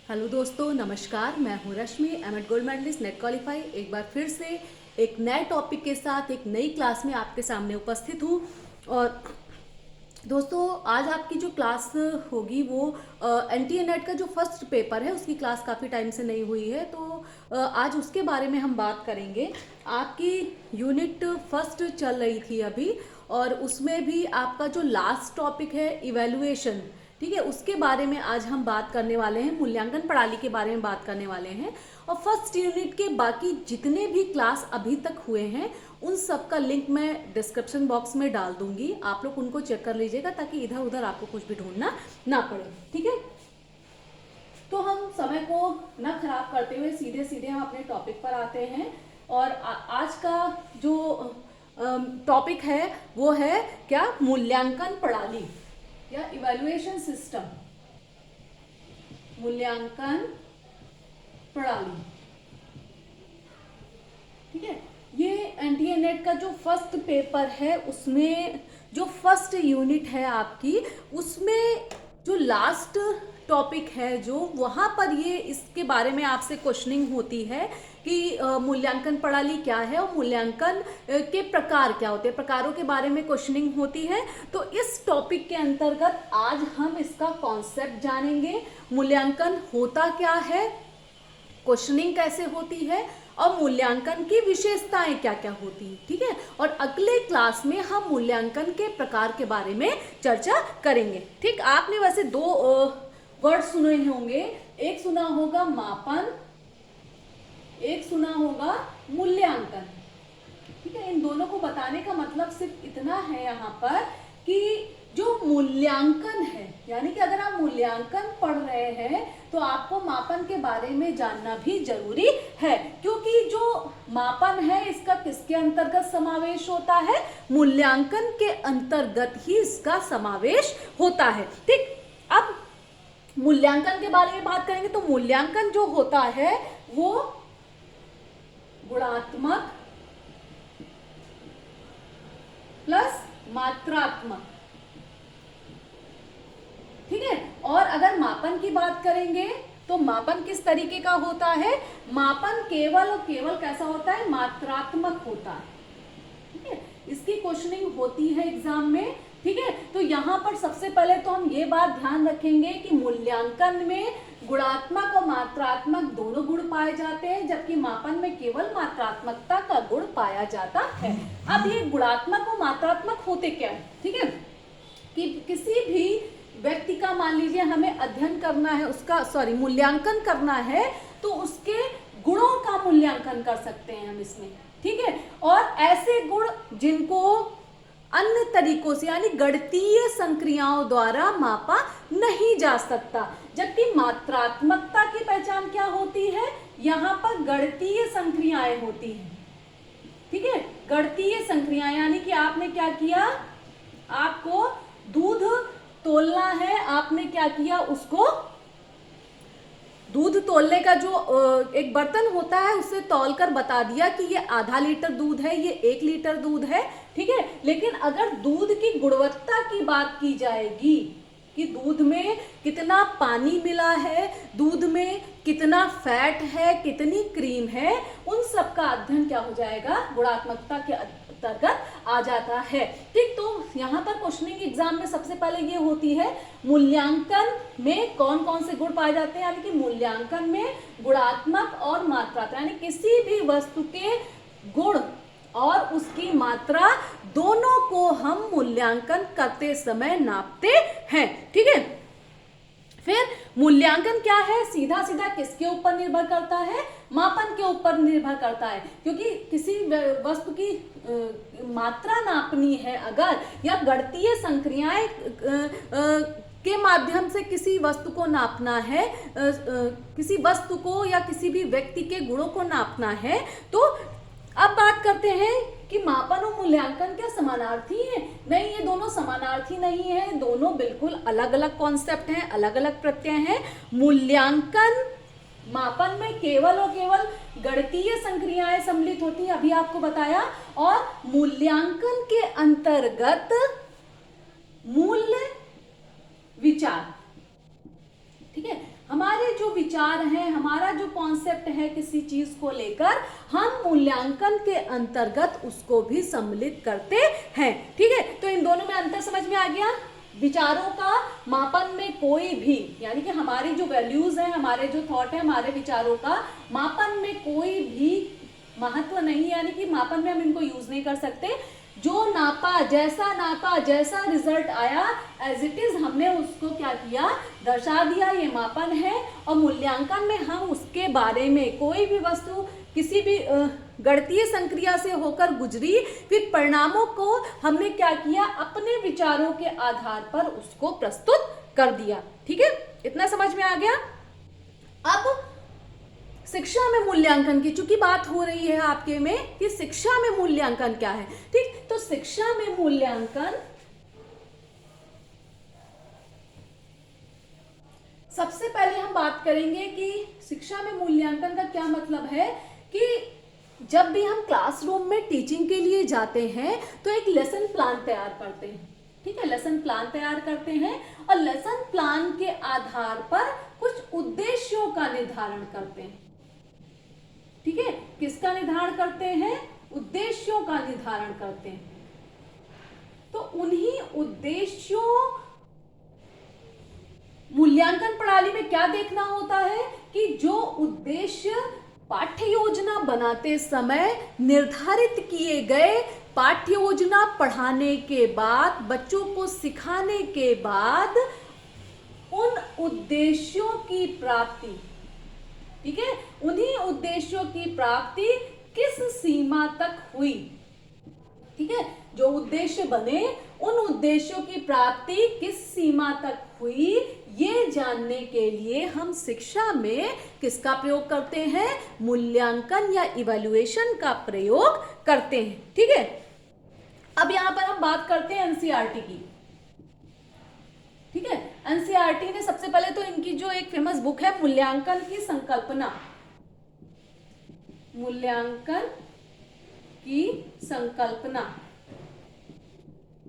Hello दोस्तों, नमस्कार। मैं हूँ Rashmi, MEd gold medallist, NET qualify. एक बार फिर से एक नए टॉपिक के साथ एक नई क्लास में आपके सामने उपस्थित हूँ। और दोस्तों, आज आपकी जो क्लास होगी वो NTA-NET का जो फर्स्ट पेपर है उसकी क्लास काफ़ी टाइम से नहीं हुई है, तो आज उसके बारे में हम बात करेंगे। आपकी यूनिट फर्स्ट चल रही थी अभी, और उसमें भी आपका जो लास्ट टॉपिक है इवैल्यूएशन, ठीक है, उसके बारे में आज हम बात करने वाले हैं। मूल्यांकन प्रणाली के बारे में बात करने वाले हैं। और फर्स्ट यूनिट के बाकी जितने भी क्लास अभी तक हुए हैं उन सब का लिंक मैं डिस्क्रिप्शन बॉक्स में डाल दूंगी, आप लोग उनको चेक कर लीजिएगा ताकि इधर उधर आपको कुछ भी ढूंढना ना पड़े। ठीक है, तो हम समय को ना खराब करते हुए सीधे सीधे हम अपने टॉपिक पर आते हैं। और आज का जो टॉपिक है वो है क्या, मूल्यांकन प्रणाली या इवैल्यूएशन सिस्टम। मूल्यांकन प्रणाली, ठीक है। ये NTA-NET का जो फर्स्ट पेपर है उसमें जो फर्स्ट यूनिट है आपकी, उसमें जो लास्ट टॉपिक है जो वहाँ पर ये इसके बारे में आपसे क्वेश्चनिंग होती है कि मूल्यांकन प्रणाली क्या है और मूल्यांकन के प्रकार क्या होते हैं, प्रकारों के बारे में क्वेश्चनिंग होती है। तो इस टॉपिक के अंतर्गत आज हम इसका कॉन्सेप्ट जानेंगे, मूल्यांकन होता क्या है, क्वेश्चनिंग कैसे होती है और मूल्यांकन की विशेषताएं क्या क्या होती है। ठीक है, और अगले क्लास में हम मूल्यांकन के प्रकार के बारे में चर्चा करेंगे। ठीक, आपने वैसे दो वर्ड सुने होंगे, एक सुना होगा मापन, एक सुना होगा मूल्यांकन। ठीक है, इन दोनों को बताने का मतलब सिर्फ इतना है यहाँ पर कि जो मूल्यांकन है, यानी कि अगर आप मूल्यांकन पढ़ रहे हैं तो आपको मापन के बारे में जानना भी जरूरी है, क्योंकि जो मापन है इसका किसके अंतर्गत समावेश होता है, मूल्यांकन के अंतर्गत ही इसका समावेश होता है। ठीक, अब मूल्यांकन के बारे में बात करेंगे तो मूल्यांकन जो होता है वो गुणात्मक प्लस मात्रात्मक, ठीक है। और अगर मापन की बात करेंगे तो मापन किस तरीके का होता है, मापन केवल और केवल कैसा होता है, मात्रात्मक होता है। ठीक है, इसकी क्वेश्चनिंग होती है एग्जाम में। ठीक है, तो यहाँ पर सबसे पहले तो हम ये बात ध्यान रखेंगे कि मूल्यांकन में गुणात्मक और मात्रात्मक दोनों गुण पाए जाते हैं, जबकि मापन में केवल मात्रात्मकता का गुण पाया जाता है। अब ये गुणात्मक और मात्रात्मक होते क्या है, ठीक है, कि किसी भी व्यक्ति का मान लीजिए हमें अध्ययन करना है, उसका मूल्यांकन करना है, तो उसके गुणों का मूल्यांकन कर सकते हैं हम इसमें। ठीक है, और ऐसे गुण जिनको अन्य तरीकों से यानी गणितीय संक्रियाओं द्वारा मापा नहीं जा सकता, जबकि मात्रात्मकता की पहचान क्या होती है, यहाँ पर गणितीय संक्रियाएं होती हैं। ठीक है, गणितीय संक्रियाएं यानी कि आपने क्या किया, आपको दूध तोलना है, आपने क्या किया, उसको दूध तोलने का जो एक बर्तन होता है उससे तौलकर बता दिया कि ये आधा लीटर दूध है, ये 1 लीटर दूध है। ठीक है, लेकिन अगर दूध की गुणवत्ता की बात की जाएगी कि दूध में कितना पानी मिला है, दूध में कितना फैट है, कितनी क्रीम है, उन सब का अध्ययन क्या हो जाएगा, गुणात्मकता के अंतर्गत आ जाता है। ठीक, तो यहाँ पर क्वेश्चनिंग एग्जाम में सबसे पहले ये होती है मूल्यांकन में कौन कौन से गुण पाए जाते हैं, यानी कि मूल्यांकन में गुणात्मक और मात्रात्मक, यानी किसी भी वस्तु के गुण और उसकी मात्रा दोनों को हम मूल्यांकन करते समय नापते हैं। ठीक है, फिर मूल्यांकन क्या है, सीधा सीधा किसके ऊपर निर्भर करता है, मापन के ऊपर निर्भर करता है, क्योंकि किसी वस्तु की मात्रा नापनी है अगर, या गणितीय संक्रियाएं के माध्यम से किसी वस्तु को नापना है, किसी वस्तु को या किसी भी व्यक्ति के गुणों को नापना है, तो अब बात करते हैं कि मापन और मूल्यांकन क्या समानार्थी हैं? नहीं, ये दोनों समानार्थी नहीं है, दोनों बिल्कुल अलग अलग कॉन्सेप्ट हैं, अलग अलग प्रत्यय हैं। मूल्यांकन, मापन में केवल और केवल गणितीय संक्रियाएं सम्मिलित होती हैं, अभी आपको बताया, और मूल्यांकन के अंतर्गत मूल्य विचार, ठीक है, हमारे जो विचार हैं, हमारा जो कॉन्सेप्ट है किसी चीज को लेकर, हम मूल्यांकन के अंतर्गत उसको भी सम्मिलित करते हैं। ठीक है, तो इन दोनों में अंतर समझ में आ गया। विचारों का मापन में कोई भी, यानी कि हमारी जो वैल्यूज हैं, हमारे जो थॉट है, हमारे विचारों का मापन में कोई भी महत्व नहीं, यानी कि मापन में हम इनको यूज नहीं कर सकते। जो नापा, जैसा रिजल्ट आया एज इट इज हमने उसको क्या किया, दर्शा दिया, ये मापन है। और मूल्यांकन में हम उसके बारे में, कोई भी वस्तु किसी भी गणितीय संक्रिया से होकर गुजरी, फिर परिणामों को हमने क्या किया, अपने विचारों के आधार पर उसको प्रस्तुत कर दिया। ठीक है, इतना समझ में आ गया। अब शिक्षा में मूल्यांकन की चूंकि बात हो रही है आपके में कि शिक्षा में मूल्यांकन क्या है, ठीक, तो शिक्षा में मूल्यांकन सबसे पहले हम बात करेंगे कि शिक्षा में मूल्यांकन का क्या मतलब है। कि जब भी हम क्लासरूम में टीचिंग के लिए जाते हैं तो एक लेसन प्लान तैयार करते हैं। ठीक है, लेसन प्लान तैयार करते हैं और लेसन प्लान के आधार पर कुछ उद्देश्यों का निर्धारण करते हैं। ठीक है, किसका निर्धारण करते हैं, उद्देश्यों का निर्धारण करते हैं। तो उन्हीं उद्देश्यों, मूल्यांकन प्रणाली में क्या देखना होता है कि जो उद्देश्य पाठ्य योजना बनाते समय निर्धारित किए गए, पाठ्य योजना पढ़ाने के बाद, बच्चों को सिखाने के बाद उन उद्देश्यों की प्राप्ति, ठीक है, उन्हीं उद्देश्यों की प्राप्ति किस सीमा तक हुई। ठीक है, जो उद्देश्य बने उन उद्देश्यों की प्राप्ति किस सीमा तक हुई, ये जानने के लिए हम शिक्षा में किसका प्रयोग करते हैं, मूल्यांकन या इवैल्यूएशन का प्रयोग करते हैं। ठीक है, अब यहां पर हम बात करते हैं एनसीईआरटी की। ठीक है, एनसीईआरटी ने सबसे पहले तो इनकी जो एक फेमस बुक है मूल्यांकन की संकल्पना, मूल्यांकन की संकल्पना,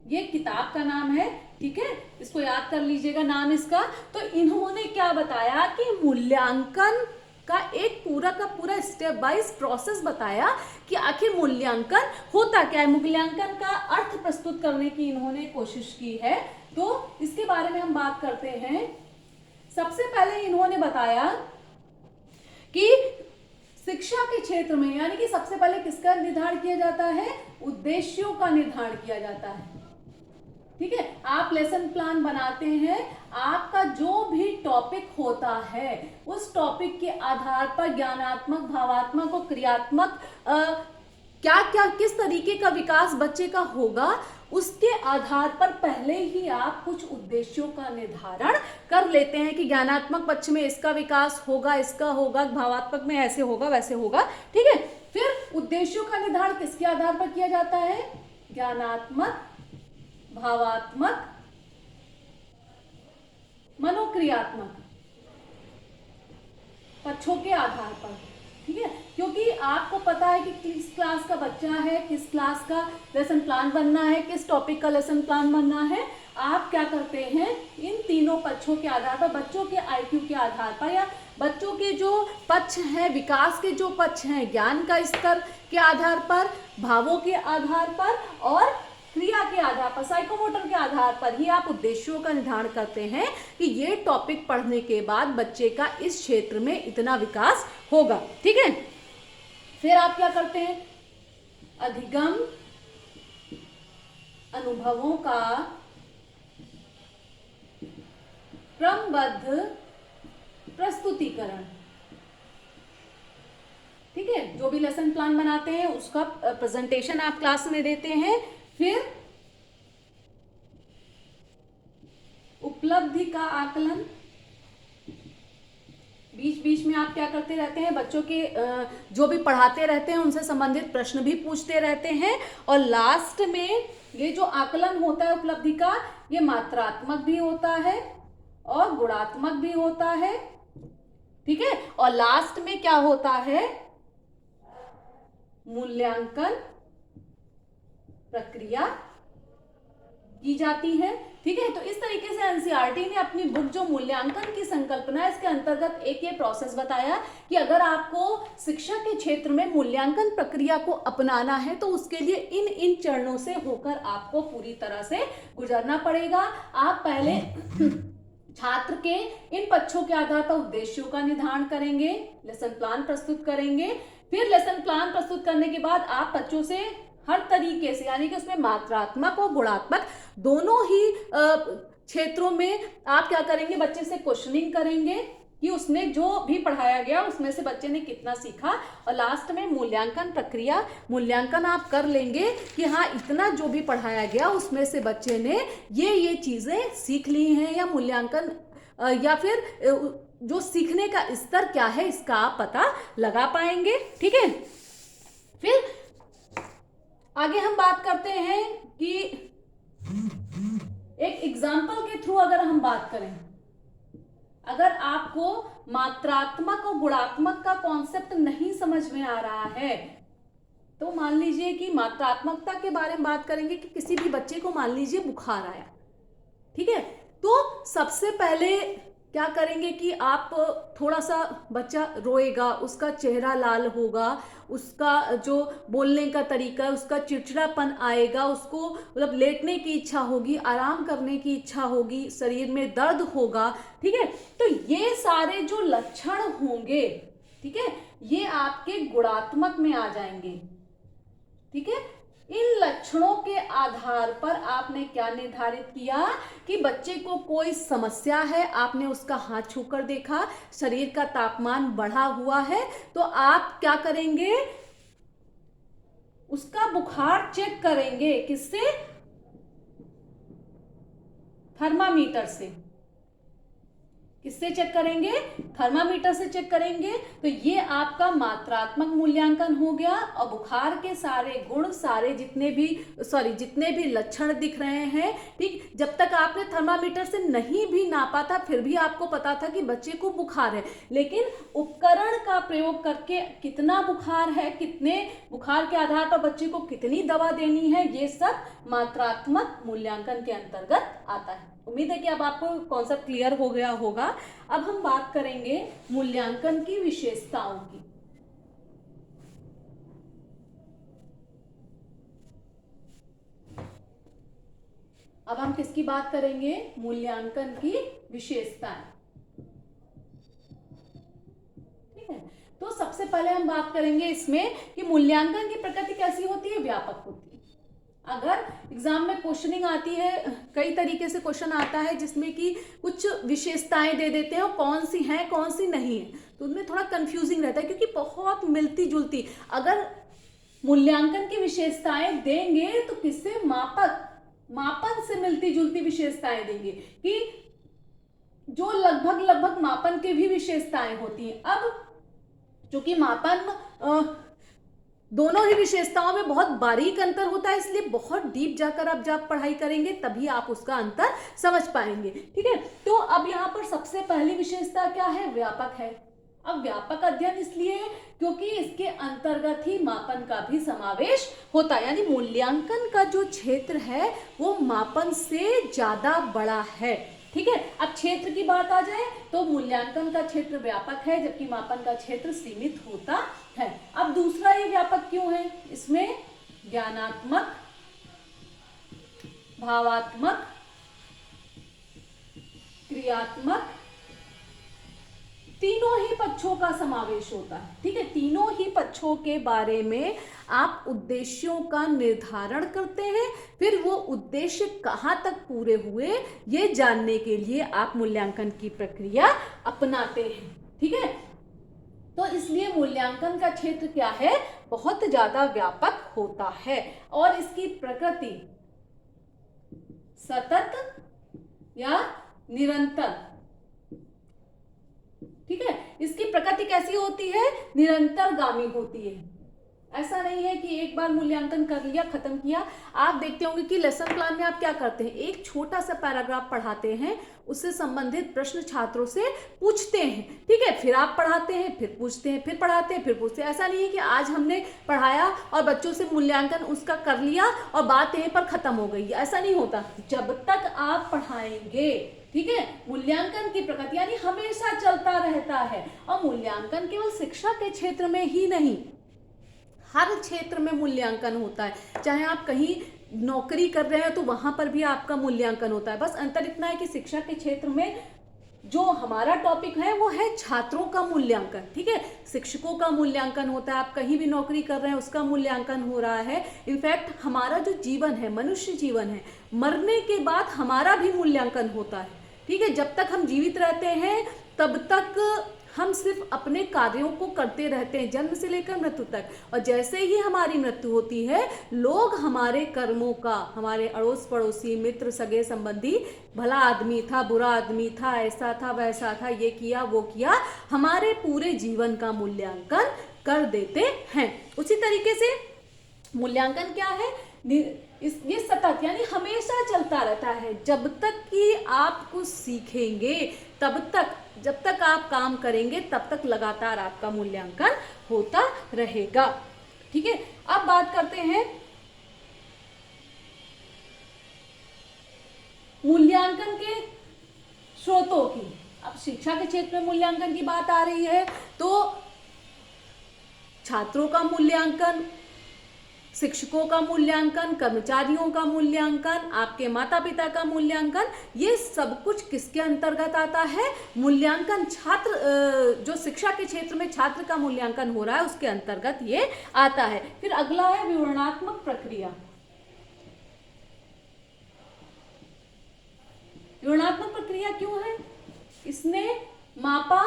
ये किताब का नाम है। ठीक है, इसको याद कर लीजिएगा नाम इसका। तो इन्होंने क्या बताया कि मूल्यांकन का एक पूरा का पूरा स्टेप वाइज प्रोसेस बताया कि आखिर मूल्यांकन होता क्या है, मूल्यांकन का अर्थ प्रस्तुत करने की इन्होंने कोशिश की है। तो इसके बारे में हम बात करते हैं। सबसे पहले इन्होंने बताया कि शिक्षा के क्षेत्र में, यानी कि सबसे पहले किसका निर्धारण किया जाता है, उद्देश्यों का निर्धारण किया जाता है। ठीक है, आप लेसन प्लान बनाते हैं, आपका जो भी टॉपिक होता है उस टॉपिक के आधार पर ज्ञानात्मक, भावात्मक और क्रियात्मक क्या क्या किस तरीके का विकास बच्चे का होगा, उसके आधार पर पहले ही आप कुछ उद्देश्यों का निर्धारण कर लेते हैं कि ज्ञानात्मक पक्ष में इसका विकास होगा, इसका होगा, भावात्मक में ऐसे होगा, वैसे होगा। ठीक है, फिर उद्देश्यों का निर्धारण किसके आधार पर किया जाता है, ज्ञानात्मक, भावात्मक, मनोक्रियात्मक पक्षों के आधार पर। ठीक है, क्योंकि आपको पता है कि किस क्लास का बच्चा है, किस क्लास का लेसन प्लान बनना है, किस टॉपिक का लेसन प्लान बनना है। आप क्या करते हैं, इन तीनों पक्षों के आधार पर, बच्चों के आईक्यू के आधार पर या बच्चों के जो पक्ष हैं, विकास के जो पक्ष हैं, ज्ञान का स्तर के आधार पर, भावों के आधार पर और क्रिया के आधार पर, साइकोमोटर के आधार पर ही आप उद्देश्यों का निर्धारण करते हैं कि ये टॉपिक पढ़ने के बाद बच्चे का इस क्षेत्र में इतना विकास होगा। ठीक है, फिर आप क्या करते हैं, अधिगम अनुभवों का क्रमबद्ध प्रस्तुतिकरण। ठीक है, जो भी लेसन प्लान बनाते हैं उसका प्रेजेंटेशन आप क्लास में देते हैं। फिर उपलब्धि का आकलन, बीच बीच में आप क्या करते रहते हैं, बच्चों के जो भी पढ़ाते रहते हैं उनसे संबंधित प्रश्न भी पूछते रहते हैं। और लास्ट में ये जो आकलन होता है उपलब्धि का, ये मात्रात्मक भी होता है और गुणात्मक भी होता है। ठीक है, और लास्ट में क्या होता है, मूल्यांकन प्रक्रिया की जाती है। ठीक है, तो इस तरीके से एनसीईआरटी ने अपनी बुक जो मूल्यांकन की संकल्पना है, इसके अंतर्गत एक ये प्रोसेस बताया कि अगर आपको शिक्षा के क्षेत्र में मूल्यांकन प्रक्रिया को अपनाना है तो उसके लिए इन इन चरणों से होकर आपको पूरी तरह से गुजरना पड़ेगा। आप पहले छात्र के इन पक्षों के आधार पर उद्देश्यों का निर्धारण करेंगे, लेसन प्लान प्रस्तुत करेंगे। फिर लेसन प्लान प्रस्तुत करने के बाद आप बच्चों से हर तरीके से, यानी कि उसमें मात्रात्मक और गुणात्मक दोनों ही क्षेत्रों में आप क्या करेंगे, बच्चे से क्वेश्चनिंग करेंगे कि उसने जो भी पढ़ाया गया उसमें से बच्चे ने कितना सीखा, और लास्ट में मूल्यांकन प्रक्रिया, मूल्यांकन आप कर लेंगे कि हाँ इतना जो भी पढ़ाया गया उसमें से बच्चे ने ये चीजें सीख ली हैं, या मूल्यांकन या फिर जो सीखने का स्तर क्या है इसका आप पता लगा पाएंगे। ठीक है, फिर आगे हम बात करते हैं कि एक एग्जाम्पल के थ्रू अगर हम बात करें, अगर आपको मात्रात्मक और गुणात्मक का कॉन्सेप्ट नहीं समझ में आ रहा है तो मान लीजिए कि मात्रात्मकता के बारे में बात करेंगे कि किसी भी बच्चे को मान लीजिए बुखार आया, ठीक है, तो सबसे पहले क्या करेंगे कि आप थोड़ा सा बच्चा रोएगा, उसका चेहरा लाल होगा, उसका जो बोलने का तरीका है उसका चिड़चिड़ापन आएगा, उसको मतलब लेटने की इच्छा होगी, आराम करने की इच्छा होगी, शरीर में दर्द होगा। ठीक है, तो ये सारे जो लक्षण होंगे, ठीक है, ये आपके गुणात्मक में आ जाएंगे। ठीक है, इन लक्षणों के आधार पर आपने क्या निर्धारित किया कि बच्चे को कोई समस्या है, आपने उसका हाथ छूकर देखा, शरीर का तापमान बढ़ा हुआ है, तो आप क्या करेंगे, उसका बुखार चेक करेंगे, किससे, थर्मामीटर से। किससे चेक करेंगे, थर्मामीटर से चेक करेंगे। तो ये आपका मात्रात्मक मूल्यांकन हो गया, और बुखार के सारे गुण, सारे जितने भी लक्षण दिख रहे हैं, ठीक, जब तक आपने थर्मामीटर से नहीं भी नापा था फिर भी आपको पता था कि बच्चे को बुखार है, लेकिन उपकरण का प्रयोग करके कितना बुखार है, कितने बुखार के आधार पर बच्चे को कितनी दवा देनी है, ये सब मात्रात्मक मूल्यांकन के अंतर्गत आता है। उम्मीद है कि अब आपको कॉन्सेप्ट क्लियर हो गया होगा। अब हम बात करेंगे मूल्यांकन की विशेषताओं की। अब हम किसकी बात करेंगे, मूल्यांकन की विशेषताएं। ठीक है, तो सबसे पहले हम बात करेंगे इसमें कि मूल्यांकन की प्रकृति कैसी होती है, व्यापक होती है। अगर एग्जाम में क्वेश्चनिंग आती है, कई तरीके से क्वेश्चन आता है जिसमें कि कुछ विशेषताएं दे देते हैं और कौन सी हैं कौन सी नहीं है, तो उनमें थोड़ा कंफ्यूजिंग रहता है क्योंकि बहुत मिलती जुलती, अगर मूल्यांकन की विशेषताएं देंगे तो किससे, मापन से मिलती जुलती विशेषताएं देंगे, कि जो लगभग मापन की भी विशेषताएं होती हैं। अब चूंकि मापन दोनों ही विशेषताओं में बहुत बारीक अंतर होता है, इसलिए बहुत डीप जाकर आप जब पढ़ाई करेंगे तभी आप उसका अंतर समझ पाएंगे। ठीक है, तो अब यहाँ पर सबसे पहली विशेषता क्या है, व्यापक है। अब व्यापक अध्ययन इसलिए क्योंकि इसके अंतर्गत ही मापन का भी समावेश होता है, यानी मूल्यांकन का जो क्षेत्र है वो मापन से ज्यादा बड़ा है। ठीक है, अब क्षेत्र की बात आ जाए तो मूल्यांकन का क्षेत्र व्यापक है जबकि मापन का क्षेत्र सीमित होता है। अब दूसरा ये व्यापक क्यों है, इसमें ज्ञानात्मक, भावात्मक, क्रियात्मक तीनों ही पक्षों का समावेश होता है। ठीक है, तीनों ही पक्षों के बारे में आप उद्देश्यों का निर्धारण करते हैं, फिर वो उद्देश्य कहाँ तक पूरे हुए ये जानने के लिए आप मूल्यांकन की प्रक्रिया अपनाते हैं। ठीक है, तो इसलिए मूल्यांकन का क्षेत्र क्या है, बहुत ज्यादा व्यापक होता है, और इसकी प्रकृति सतत या निरंतर, ठीक है, इसकी प्रकृति कैसी होती है, निरंतरगामी होती है। ऐसा नहीं है कि एक बार मूल्यांकन कर लिया खत्म किया। आप देखते होंगे कि लेसन प्लान में आप क्या करते हैं, एक छोटा सा पैराग्राफ पढ़ाते हैं, उससे संबंधित प्रश्न छात्रों से पूछते हैं, ठीक है, फिर आप पढ़ाते हैं, फिर पूछते हैं, फिर पढ़ाते हैं, फिर पूछते हैं। ऐसा नहीं है कि आज हमने पढ़ाया और बच्चों से मूल्यांकन उसका कर लिया और बात यहीं पर खत्म हो गई, ऐसा नहीं होता। जब तक आप पढ़ाएंगे, ठीक है, मूल्यांकन की प्रकृति यानी हमेशा चलता रहता है। और मूल्यांकन केवल शिक्षा के क्षेत्र में ही नहीं, हर क्षेत्र में मूल्यांकन होता है। चाहे आप कहीं नौकरी कर रहे हैं तो वहां पर भी आपका मूल्यांकन होता है। बस अंतर इतना है कि शिक्षा के क्षेत्र में जो हमारा टॉपिक है वो है छात्रों का मूल्यांकन, ठीक है, शिक्षकों का मूल्यांकन होता है। आप कहीं भी नौकरी कर रहे हैं उसका मूल्यांकन हो रहा है। इनफैक्ट हमारा जो जीवन है, मनुष्य जीवन है, मरने के बाद हमारा भी मूल्यांकन होता है, ठीक है। जब तक हम जीवित रहते हैं तब तक हम सिर्फ अपने कार्यों को करते रहते हैं, जन्म से लेकर मृत्यु तक। और जैसे ही हमारी मृत्यु होती है, लोग हमारे कर्मों का, हमारे अड़ोस पड़ोसी, मित्र, सगे संबंधी, भला आदमी था, बुरा आदमी था, ऐसा था, वैसा था, ये किया, वो किया, हमारे पूरे जीवन का मूल्यांकन कर देते हैं। उसी तरीके से मूल्यांकन क्या है, ये सतत यानी हमेशा चलता रहता है। जब तक कि आप कुछ सीखेंगे, तब तक, जब तक आप काम करेंगे, तब तक लगातार आपका मूल्यांकन होता रहेगा, ठीक है। अब बात करते हैं मूल्यांकन के स्रोतों की। अब शिक्षा के क्षेत्र में मूल्यांकन की बात आ रही है तो छात्रों का मूल्यांकन, शिक्षकों का मूल्यांकन, कर्मचारियों का मूल्यांकन, आपके माता पिता का मूल्यांकन, ये सब कुछ किसके अंतर्गत आता है, मूल्यांकन छात्र, जो शिक्षा के क्षेत्र में छात्र का मूल्यांकन हो रहा है उसके अंतर्गत ये आता है। फिर अगला है विवरणात्मक प्रक्रिया। विवरणात्मक प्रक्रिया क्यों है, इसने मापा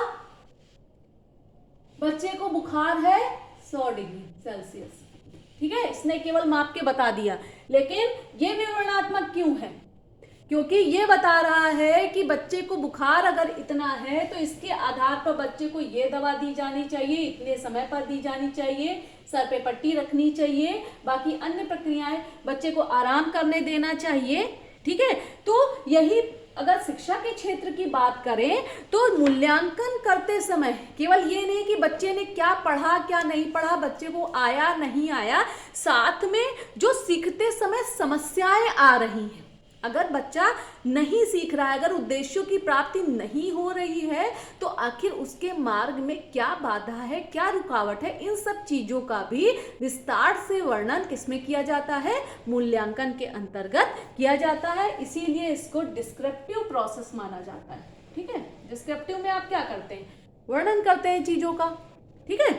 बच्चे को बुखार है 100 डिग्री सेल्सियस, ठीक है, इसने केवल माप के बता दिया। लेकिन ये विवरणात्मक क्यों है, क्योंकि ये बता रहा है कि बच्चे को बुखार अगर इतना है तो इसके आधार पर बच्चे को ये दवा दी जानी चाहिए, इतने समय पर दी जानी चाहिए, सर पे पट्टी रखनी चाहिए, बाकी अन्य प्रक्रियाएं, बच्चे को आराम करने देना चाहिए, ठीक है। तो यही अगर शिक्षा के क्षेत्र की बात करें तो मूल्यांकन करते समय केवल ये नहीं कि बच्चे ने क्या पढ़ा क्या नहीं पढ़ा, बच्चे को आया नहीं आया, साथ में जो सीखते समय समस्याएं आ रही हैं। अगर बच्चा नहीं सीख रहा है, अगर उद्देश्यों की प्राप्ति नहीं हो रही है, तो आखिर उसके मार्ग में क्या बाधा है, क्या रुकावट है, इन सब चीजों का भी विस्तार से वर्णन किसमें किया जाता है, मूल्यांकन के अंतर्गत किया जाता है। इसीलिए इसको डिस्क्रिप्टिव प्रोसेस माना जाता है, ठीक है। डिस्क्रिप्टिव में आप क्या करते हैं, वर्णन करते हैं चीजों का, ठीक है,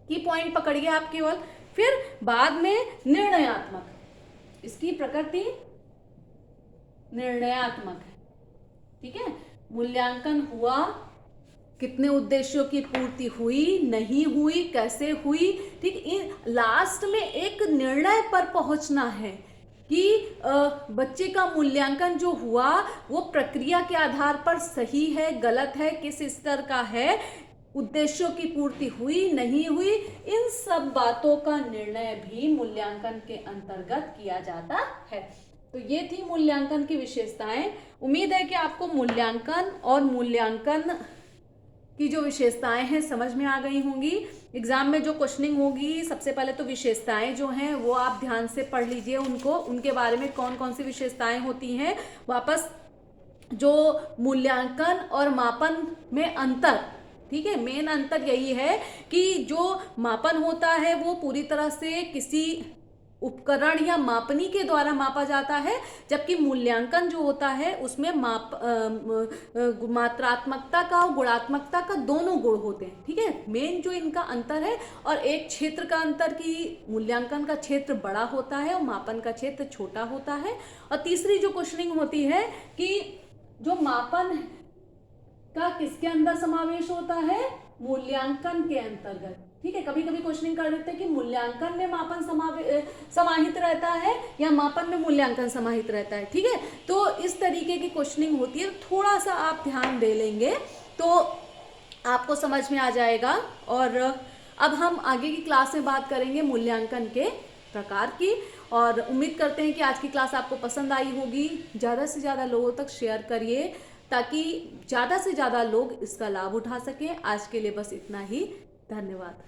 की पॉइंट पकड़िए आप केवल। फिर बाद में निर्णयात्मक, इसकी प्रकृति निर्णयात्मक है, ठीक है। मूल्यांकन हुआ, कितने उद्देश्यों की पूर्ति हुई, नहीं हुई, कैसे हुई, ठीक, इन लास्ट में एक निर्णय पर पहुंचना है कि बच्चे का मूल्यांकन जो हुआ वो प्रक्रिया के आधार पर सही है, गलत है, किस स्तर का है, उद्देश्यों की पूर्ति हुई नहीं हुई, इन सब बातों का निर्णय भी मूल्यांकन के अंतर्गत किया जाता है। तो ये थी मूल्यांकन की विशेषताएं। उम्मीद है कि आपको मूल्यांकन और मूल्यांकन की जो विशेषताएं हैं समझ में आ गई होंगी। एग्जाम में जो क्वेश्चनिंग होगी, सबसे पहले तो विशेषताएं जो हैं वो आप ध्यान से पढ़ लीजिए उनको, उनके बारे में कौन कौन सी विशेषताएं होती हैं। वापस जो मूल्यांकन और मापन में अंतर, ठीक है, मेन अंतर यही है कि जो मापन होता है वो पूरी तरह से किसी उपकरण या मापनी के द्वारा मापा जाता है, जबकि मूल्यांकन जो होता है उसमें मात्रात्मकता का और गुणात्मकता का दोनों गुण होते हैं, ठीक है। मेन जो इनका अंतर है, और एक क्षेत्र का अंतर कि मूल्यांकन का क्षेत्र बड़ा होता है और मापन का क्षेत्र छोटा होता है। और तीसरी जो क्वेश्चनिंग होती है कि जो मापन का किसके अंदर समावेश होता है, मूल्यांकन के अंतर्गत, ठीक है। कभी कभी क्वेश्चनिंग कर देते हैं कि मूल्यांकन में मापन समाहित रहता है या मापन में मूल्यांकन समाहित रहता है, ठीक है। तो इस तरीके की क्वेश्चनिंग होती है, थोड़ा सा आप ध्यान दे लेंगे तो आपको समझ में आ जाएगा। और अब हम आगे की क्लास में बात करेंगे मूल्यांकन के प्रकार की, और उम्मीद करते हैं कि आज की क्लास आपको पसंद आई होगी। ज़्यादा से ज़्यादा लोगों तक शेयर करिए ताकि ज़्यादा से ज़्यादा लोग इसका लाभ उठा सकें। आज के लिए बस इतना ही। धन्यवाद।